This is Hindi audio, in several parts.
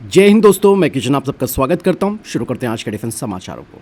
जय हिंद दोस्तों, मैं किशन आप सबका स्वागत करता हूं। शुरू करते हैं आज के डिफेंस समाचारों को।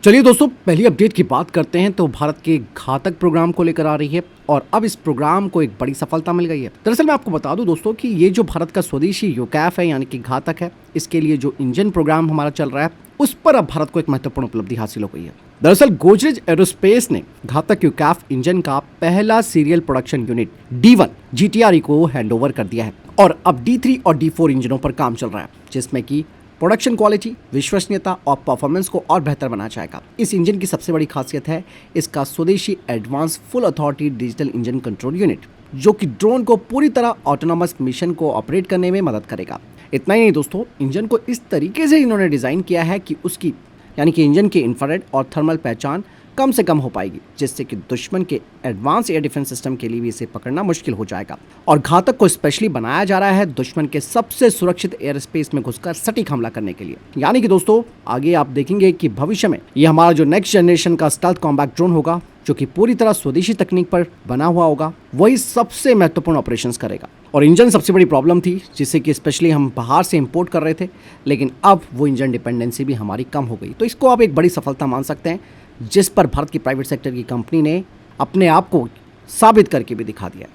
चलिए दोस्तों, पहली अपडेट की बात करते हैं तो भारत के घातक प्रोग्राम को लेकर आ रही है और अब इस प्रोग्राम को एक बड़ी सफलता मिल गई है। दरअसल मैं आपको बता दूं दोस्तों कि ये जो भारत का स्वदेशी यूकैफ है यानी कि घातक है, इसके लिए जो इंजन प्रोग्राम हमारा चल रहा है उस पर अब भारत को एक महत्वपूर्ण उपलब्धि हासिल हो गई है। दरअसल गोदरेज एरोस्पेस ने घातक यूकैफ इंजन का पहला serial production unit D1 GTRE को हैंडओवर कर दिया है और अब D3 और D4 इंजनों पर काम चल रहा है, जिसमें कि प्रोडक्शन क्वालिटी, विश्वसनीयता और परफॉर्मेंस को और बेहतर बनाया जाएगा। इस इंजन की सबसे बड़ी खासियत है इसका स्वदेशी advance full authority digital engine control unit, जो कि ड्रोन को पूरी तरह ऑटोनोमस मिशन को ऑपरेट करने में मदद करेगा। इतना ही नहीं दोस्तों, इंजन को इस तरीके से इन्होंने डिज़ाइन किया है कि उसकी यानी कि इंजन की इंफ्रारेड और थर्मल पहचान कम से कम हो पाएगी, जिससे कि दुश्मन के एडवांस एयर डिफेंस सिस्टम के लिए भी इसे पकड़ना मुश्किल हो जाएगा। और घातक को स्पेशली बनाया जा रहा है दुश्मन के सबसे सुरक्षित एयर स्पेस में घुसकर सटीक हमला करने के लिए। यानी कि दोस्तों, आगे आप देखेंगे कि भविष्य में ये हमारा जो नेक्स्ट जनरेशन का स्टेल्थ कॉम्बैट ड्रोन होगा, जो कि पूरी तरह स्वदेशी तकनीक पर बना हुआ होगा, वही सबसे महत्वपूर्ण ऑपरेशंस करेगा। और इंजन सबसे बड़ी प्रॉब्लम थी, जिससे कि स्पेशली हम बाहर से इंपोर्ट कर रहे थे, लेकिन अब वो इंजन डिपेंडेंसी भी हमारी कम हो गई। तो इसको आप एक बड़ी सफलता मान सकते हैं, जिस पर भारत की प्राइवेट सेक्टर की कंपनी ने अपने आप को साबित करके भी दिखा दिया।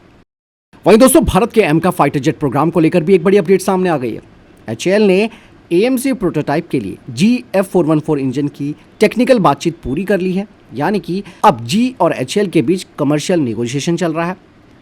वहीं दोस्तों, भारत के एमका फाइटर जेट प्रोग्राम को लेकर भी एक बड़ी अपडेट सामने आ गई है। HAL ने AMC प्रोटोटाइप के लिए GF414 इंजन की टेक्निकल बातचीत पूरी कर ली है। यानी कि अब G और HAL के बीच कमर्शियल नेगोशिएशन चल रहा है,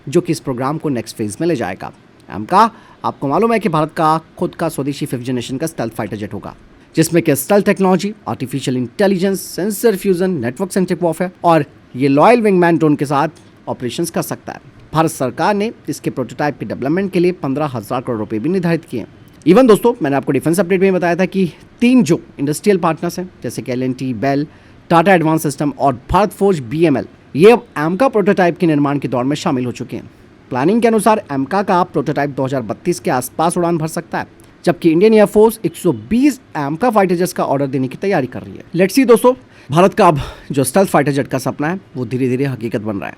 जो कि इस प्रोग्राम को नेक्स्ट फेज में ले जाएगा। एमका, आपको मालूम है कि भारत का खुद का स्वदेशी 5th जनरेशन का स्टेल्थ फाइटर जेट होगा, जिसमें कि stealth technology, artificial intelligence, sensor fusion, network centric warfare और ये लॉयल विंगमैन ड्रोन के साथ ऑपरेशंस कर सकता है। भारत सरकार ने इसके प्रोटोटाइप के डेवलपमेंट के लिए 15,000 करोड़ रुपए भी निर्धारित किए हैं। इवन दोस्तों, मैंने आपको डिफेंस अपडेट में बताया था कि 3 जो इंडस्ट्रियल पार्टनर्स हैं, जैसे कि L&T, bell, Tata advance system और भारत फोर्ज BML, ये अब एमका प्रोटोटाइप के निर्माण के दौर में शामिल हो चुके हैं। प्लानिंग के अनुसार एमका का प्रोटोटाइप 2032 के आसपास उड़ान भर सकता है, जबकि इंडियन एयरफोर्स 120 एमका फाइटर जेट्स का ऑर्डर देने की तैयारी कर रही है। लेट्स सी दोस्तों, भारत का अब जो स्टेल्थ फाइटर जेट का सपना है वो धीरे धीरे हकीकत बन रहा है।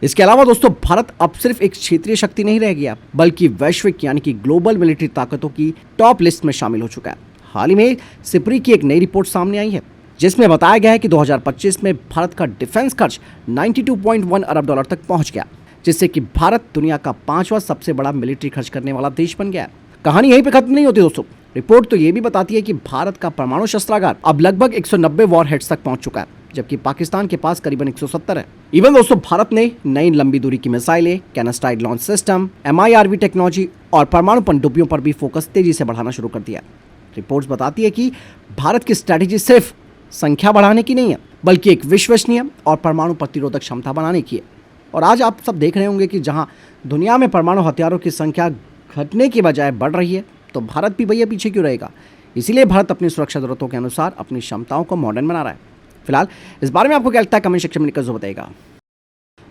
इसके अलावा दोस्तों, भारत अब सिर्फ एक क्षेत्रीय शक्ति नहीं रह गया, बल्कि वैश्विक यानी कि ग्लोबल मिलिट्री ताकतों की टॉप लिस्ट में शामिल हो चुका है। हाल ही में सिप्री की एक नई रिपोर्ट सामने आई है, जिसमें बताया गया है कि 2025 में भारत का डिफेंस खर्च 92.1 अरब डॉलर तक पहुंच गया, जिससे कि भारत दुनिया का 5वां सबसे बड़ा मिलिट्री खर्च करने वाला देश बन गया है। कहानी यहीं पे खत्म नहीं होती दोस्तों। रिपोर्ट तो ये भी बताती है कि भारत का परमाणु शस्त्रागार अब लगभग 190 वॉरहेड्स तक पहुंच चुका है, जबकि पाकिस्तान के पास करीबन 170 है। इवन दोस्तों, भारत ने नई लंबी दूरी की मिसाइलें, कैनेस्टाइड लॉन्च सिस्टम, MIRV टेक्नोलॉजी और परमाणु पनडुब्बियों पर भी फोकस तेजी से बढ़ाना शुरू कर दिया। रिपोर्ट्स बताती है कि भारत की स्ट्रैटेजी सिर्फ संख्या बढ़ाने की नहीं है, बल्कि एक विश्वसनीय और परमाणु प्रतिरोधक क्षमता बनाने की है। और आज आप सब देख रहे होंगे कि जहां दुनिया में परमाणु हथियारों की संख्या घटने की बजाय बढ़ रही है, तो भारत भी भैया पीछे क्यों रहेगा। इसीलिए भारत अपनी सुरक्षा जरूरतों के अनुसार अपनी क्षमताओं को मॉडर्न बना रहा है। फिलहाल इस बारे में आपको क्या लगता है, कमेंट सेक्शन में लिखकर बताइएगा।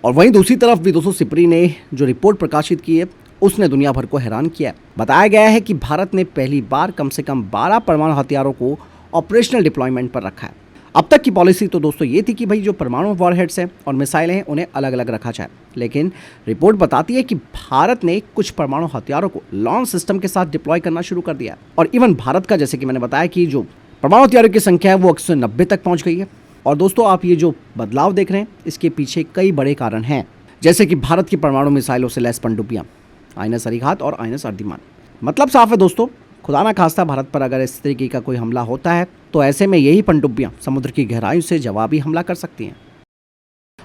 और वहीं दूसरी तरफ भी दोस्तों, सिप्री ने जो रिपोर्ट प्रकाशित की है उसने दुनिया भर को हैरान किया है। बताया गया है कि भारत ने पहली बार कम से कम 12 परमाणु हथियारों को ऑपरेशनल डिप्लॉयमेंट पर रखा है। अब तक की पॉलिसी तो दोस्तों ये थी कि भाई जो परमाणु वॉरहेड्स हैं और मिसाइलें हैं उन्हें अलग अलग रखा जाए, लेकिन रिपोर्ट बताती है कि भारत ने कुछ परमाणु हथियारों को लॉन्च सिस्टम के साथ डिप्लॉय करना शुरू कर दिया है। और इवन भारत का, जैसे कि मैंने बताया कि जो परमाणु हथियारों की संख्या है वो 190 तक पहुंच गई है। और दोस्तों, आप ये जो बदलाव देख रहे हैं, इसके पीछे कई बड़े कारण हैं, जैसे कि भारत की परमाणु मिसाइलों से लैस पनडुब्बियां, INS अरिहंत और INS अर्धिमान। मतलब साफ है दोस्तों, खुदा ना खास्ता भारत पर अगर इस तरीके का कोई हमला होता है, तो ऐसे में यही पनडुब्बियां समुद्र की गहराई से जवाबी हमला कर सकती हैं।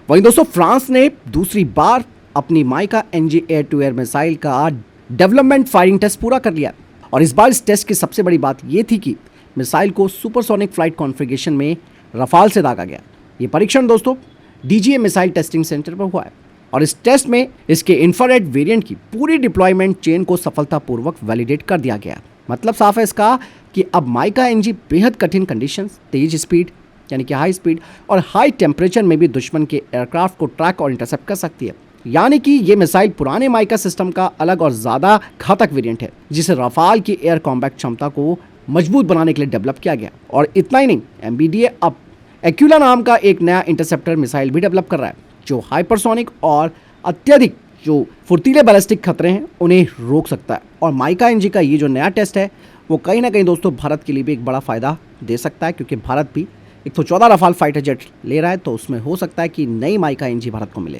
वहीं दोस्तों, फ्रांस ने दूसरी बार अपनी MICA NG air to air missile का डेवलपमेंट फायरिंग टेस्ट पूरा कर लिया। और इस बार इस टेस्ट की सबसे बड़ी बात यह थी कि मिसाइल को सुपरसोनिक फ्लाइट कॉन्फ़िगरेशन में रफाल से दागा गया। ये परीक्षण दोस्तों DGA मिसाइल टेस्टिंग सेंटर पर हुआ है और इस टेस्ट में इसके इंफ्रारेड वेरिएंट की पूरी डिप्लॉयमेंट चेन को सफलतापूर्वक वैलिडेट कर दिया गया। मतलब साफ है इसका कि अब माइका NG बेहद कठिन कंडीशंस, तेज स्पीड यानी कि हाई स्पीड और हाई टेम्परेचर में भी दुश्मन के एयरक्राफ्ट को ट्रैक और इंटरसेप्ट कर सकती है। यानी कि ये मिसाइल पुराने माइका सिस्टम का अलग और ज़्यादा घातक वेरिएंट है, जिसे रफाल की एयर कॉम्बैट क्षमता को मजबूत बनाने के लिए डेवलप किया गया। और इतना ही नहीं, MBDA अब एक्यूला नाम का एक नया इंटरसेप्टर मिसाइल भी डेवलप कर रहा है, जो हाइपरसोनिक और अत्यधिक जो फुर्तीले बैलिस्टिक खतरे हैं उन्हें रोक सकता है। और माइका एनजी का ये जो नया टेस्ट है वो कहीं ना कहीं दोस्तों भारत के लिए भी एक बड़ा फायदा दे सकता है, क्योंकि भारत भी 114 रफाल फाइटर जेट ले रहा है, तो उसमें हो सकता है कि नई माइका एनजी भारत को मिले।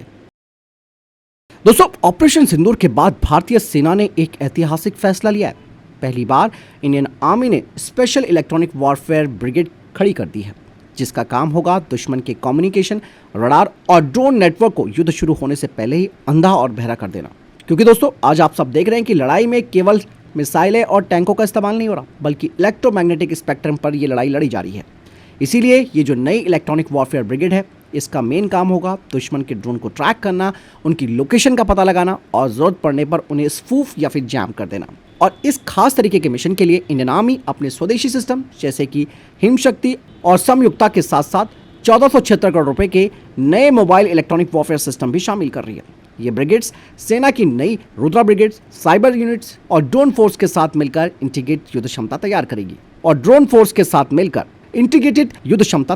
दोस्तों, ऑपरेशन सिंदूर के बाद भारतीय सेना ने एक ऐतिहासिक फैसला लिया है। पहली बार इंडियन आर्मी ने स्पेशल इलेक्ट्रॉनिक वॉरफेयर ब्रिगेड खड़ी कर दी है, जिसका काम होगा दुश्मन के कम्युनिकेशन, रडार और ड्रोन नेटवर्क को युद्ध शुरू होने से पहले ही अंधा और बहरा कर देना। क्योंकि दोस्तों, आज आप सब देख रहे हैं कि लड़ाई में केवल मिसाइलें और टैंकों का इस्तेमाल नहीं हो रहा, बल्कि इलेक्ट्रोमैग्नेटिक स्पेक्ट्रम पर यह लड़ाई लड़ी जा रही है। इसीलिए ये जो नई इलेक्ट्रॉनिक वॉरफेयर ब्रिगेड है, इसका मेन काम होगा दुश्मन के ड्रोन को ट्रैक करना, उनकी लोकेशन का पता लगाना और जरूरत पड़ने पर उन्हें स्पूफ या फिर जैम कर देना। और इस खास तरीके के मिशन के लिए इंडियन आर्मी अपने स्वदेशी सिस्टम जैसे कि हिमशक्ति और समयुक्ता के साथ साथ 1476 करोड़ रुपए के नए मोबाइल इलेक्ट्रॉनिक वॉरफेयर सिस्टम भी शामिल कर रही है। ये ब्रिगेड्स सेना की नई रुद्रा ब्रिगेड्स, साइबर यूनिट्स और ड्रोन फोर्स के साथ मिलकर इंटीग्रेटेड युद्ध क्षमता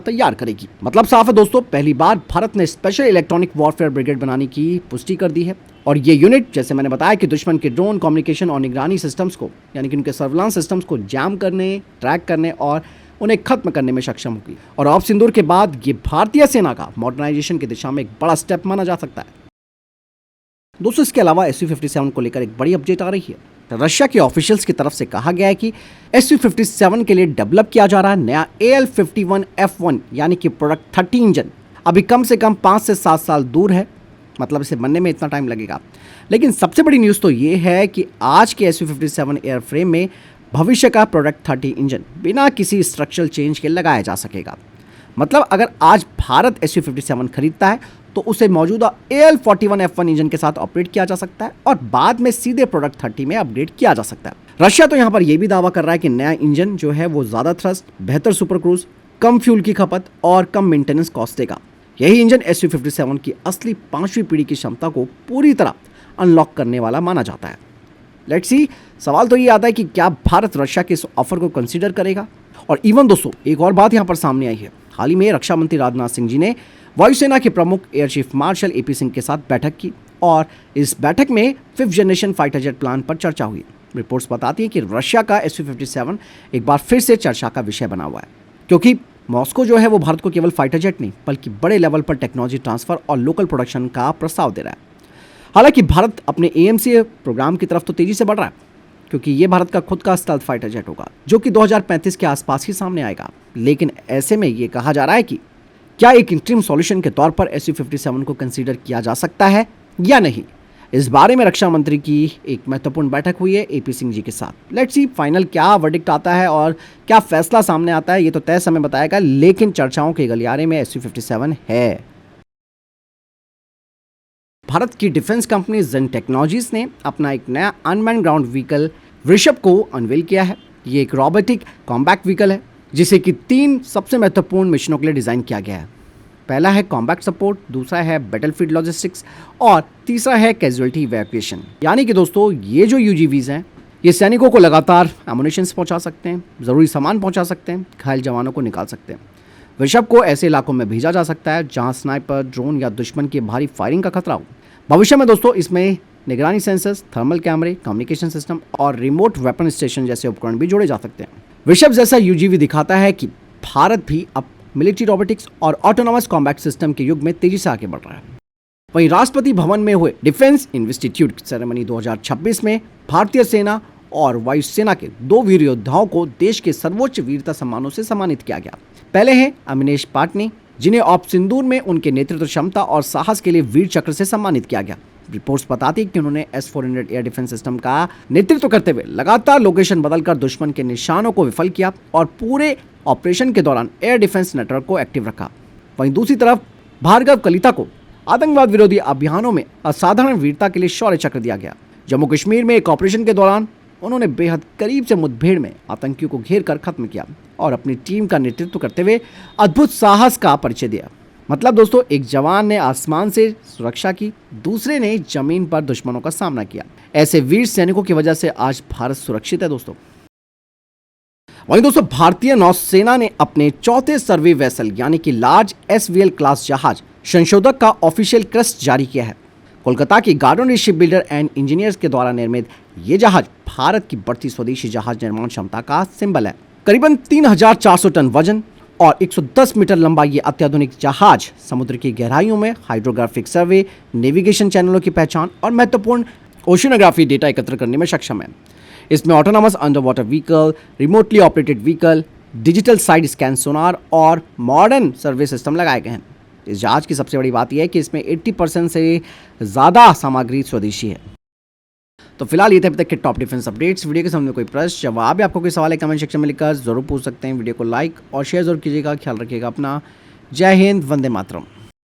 तैयार करेगी। मतलब साफ है दोस्तों, पहली बार भारत ने स्पेशल इलेक्ट्रॉनिक वॉरफेयर ब्रिगेड बनाने की पुष्टि कर दी है। और ये यूनिट, जैसे मैंने बताया, कि दुश्मन के ड्रोन, कम्युनिकेशन और निगरानी सिस्टम्स को, यानी कि उनके सर्विलांस सिस्टम्स को जैम करने, ट्रैक करने और उन्हें खत्म करने में सक्षम होगी। और ऑप सिंदूर के बाद ये भारतीय सेना का मॉडर्नाइजेशन की दिशा में एक बड़ा स्टेप माना जा सकता है। दोस्तों, इसके अलावा SU-57 को लेकर एक बड़ी अपडेट आ रही है। रशिया के ऑफिशियल्स की तरफ से कहा गया है कि SU-57 के लिए डेवलप किया जा रहा है नया AL-51F1 यानी कि प्रोडक्ट 30 इंजन अभी कम से कम 5 से 7 साल दूर है। मतलब इसे बनने में इतना टाइम लगेगा। लेकिन सबसे बड़ी न्यूज़ तो ये है कि आज के SU-57 एयरफ्रेम में भविष्य का प्रोडक्ट 30 इंजन बिना किसी स्ट्रक्चरल चेंज के लगाया जा सकेगा। मतलब अगर आज भारत SU-57 खरीदता है तो उसे मौजूदा AL-41F1 इंजन के साथ ऑपरेट किया जा सकता है और बाद में सीधे प्रोडक्ट 30 में अपग्रेड किया जा सकता है। रशिया तो यहाँ पर यह भी दावा कर रहा है कि नया इंजन जो है वो ज़्यादा थ्रस्ट, बेहतर सुपर क्रूज, कम फ्यूल की खपत और कम मेंटेनेंस कॉस्ट देगा। यही इंजन SU-57 की असली 5वीं पीढ़ी की क्षमता को पूरी तरह अनलॉक करने वाला माना जाता है। लेट्स सी, सवाल तो ये आता है कि क्या भारत रशिया के इस ऑफर को कंसीडर करेगा। और इवन दोस्तों, एक और बात यहाँ पर सामने आई है। हाल ही में रक्षा मंत्री राजनाथ सिंह जी ने वायुसेना के प्रमुख air chief marshal AP Singh के साथ बैठक की और इस बैठक में 5th generation fighter jet plan पर चर्चा हुई। रिपोर्ट्स बताती हैं कि रशिया का SU-57 एक बार फिर से चर्चा का विषय बना हुआ है, क्योंकि मॉस्को जो है वो भारत को केवल फाइटर जेट नहीं बल्कि बड़े लेवल पर टेक्नोलॉजी ट्रांसफर और लोकल प्रोडक्शन का प्रस्ताव दे रहा है। हालांकि भारत अपने AMCA प्रोग्राम की तरफ तो तेजी से बढ़ रहा है, क्योंकि ये भारत का खुद का स्टेल्थ फाइटर जेट होगा जो कि 2035 के आसपास ही सामने आएगा। लेकिन ऐसे में ये कहा जा रहा है कि क्या एक इंटरिम सॉल्यूशन के तौर पर SU-57 को कंसीडर किया जा सकता है या नहीं। इस बारे में रक्षा मंत्री की एक महत्वपूर्ण बैठक हुई है AP सिंह जी के साथ। लेट्स सी फाइनल क्या वर्डिक्ट आता है और क्या फैसला सामने आता है, ये तो तय समय बताएगा। लेकिन चर्चाओं के गलियारे में SU-57 है। भारत की डिफेंस कंपनी जेन टेक्नोलॉजीज ने अपना एक नया अनमैन्ड ग्राउंड व्हीकल वृषभ को अनवील किया है। ये एक रोबोटिक कॉम्बैक्ट व्हीकल है जिसे कि 3 सबसे महत्वपूर्ण मिशनों के लिए डिज़ाइन किया गया है। पहला है कॉम्बैक्ट सपोर्ट, दूसरा है बैटलफील्ड लॉजिस्टिक्स और तीसरा है कैजुअलिटी इवैक्यूएशन। यानी कि दोस्तों, ये जो UGVs हैं ये सैनिकों को लगातार एमुनिशंस पहुंचा सकते हैं, ज़रूरी सामान पहुंचा सकते हैं, घायल जवानों को निकाल सकते हैं। वृषभ को ऐसे इलाकों में भेजा जा सकता है जहां स्नाइपर, ड्रोन या दुश्मन की भारी फायरिंग का खतरा हो। भविष्य में दोस्तों इसमें निगरानी सेंसर्स, थर्मल कैमरे, कम्युनिकेशन सिस्टम और रिमोट वेपन स्टेशन जैसे उपकरण भी जोड़े जा सकते हैं। वृषभ जैसा UGV दिखाता है कि भारत भी अब मिलिट्री रोबोटिक्स और ऑटोनोमस कॉम्बैट सिस्टम के युग में तेजी से आगे बढ़ रहा है। वहीं राष्ट्रपति भवन में हुए डिफेंस इंस्टीट्यूट सेरेमनी 2026 में भारतीय सेना और वायुसेना के 2 वीर योद्धाओं को देश के सर्वोच्च वीरता सम्मानों से सम्मानित किया गया। पहले हैं अमिनेश पाटनी, जिन्हें ऑप सिंदूर में उनके नेतृत्व क्षमता और साहस के लिए वीर चक्र से सम्मानित किया गया। रिपोर्ट्स बताती है कि उन्होंने S-400 एयर डिफेंस सिस्टम का नेतृत्व करते हुए लगातार लोकेशन बदलकर दुश्मन के निशानों को विफल किया और पूरे ऑपरेशन के दौरान एयर डिफेंस नेटवर्क को एक्टिव रखा। वहीं दूसरी तरफ भार्गव कलिता को आतंकवाद विरोधी अभियानों में असाधारण वीरता के लिए शौर्य चक्र दिया गया। जम्मू कश्मीर में एक ऑपरेशन के दौरान उन्होंने बेहद करीब से मुठभेड़ में आतंकियों को घेर कर खत्म किया और अपनी टीम का नेतृत्व करते हुए अद्भुत साहस का परिचय दिया। मतलब दोस्तों, एक जवान ने आसमान से सुरक्षा की, दूसरे ने जमीन पर दुश्मनों का सामना किया। ऐसे वीर सैनिकों की वजह से आज भारत सुरक्षित है दोस्तों। वहीं दोस्तों, भारतीय नौसेना ने अपने 4थे सर्वे वेसल यानी कि लार्ज SVL क्लास जहाज संशोधक का ऑफिशियल क्रस्ट जारी किया है। कोलकाता की गार्डनरी शिप बिल्डर एंड इंजीनियर्स के द्वारा निर्मित ये जहाज भारत की बढ़ती स्वदेशी जहाज निर्माण क्षमता का सिंबल है। करीबन 3,400 टन वजन और 110 मीटर लंबा ये अत्याधुनिक जहाज समुद्र की गहराइयों में हाइड्रोग्राफिक सर्वे, नेविगेशन चैनलों की पहचान और महत्वपूर्ण ओशिनोग्राफी डेटा एकत्र करने में सक्षम है। इसमें autonomous under water vehicle, remotely operated vehicle, digital side scan sonar और मॉडर्न सर्वे सिस्टम लगाए गए हैं। इस जहाज की सबसे बड़ी बात यह है कि इसमें 80% से ज़्यादा सामग्री स्वदेशी है। तो फिलहाल ये थे अभी तक के टॉप डिफेंस अपडेट्स। वीडियो के सामने कोई प्रश्न जवाब या आपको कोई सवाल है कमेंट सेक्शन में लिखकर जरूर पूछ सकते हैं। वीडियो को लाइक और शेयर जरूर कीजिएगा। ख्याल रखिएगा अपना। जय हिंद, वंदे मातरम।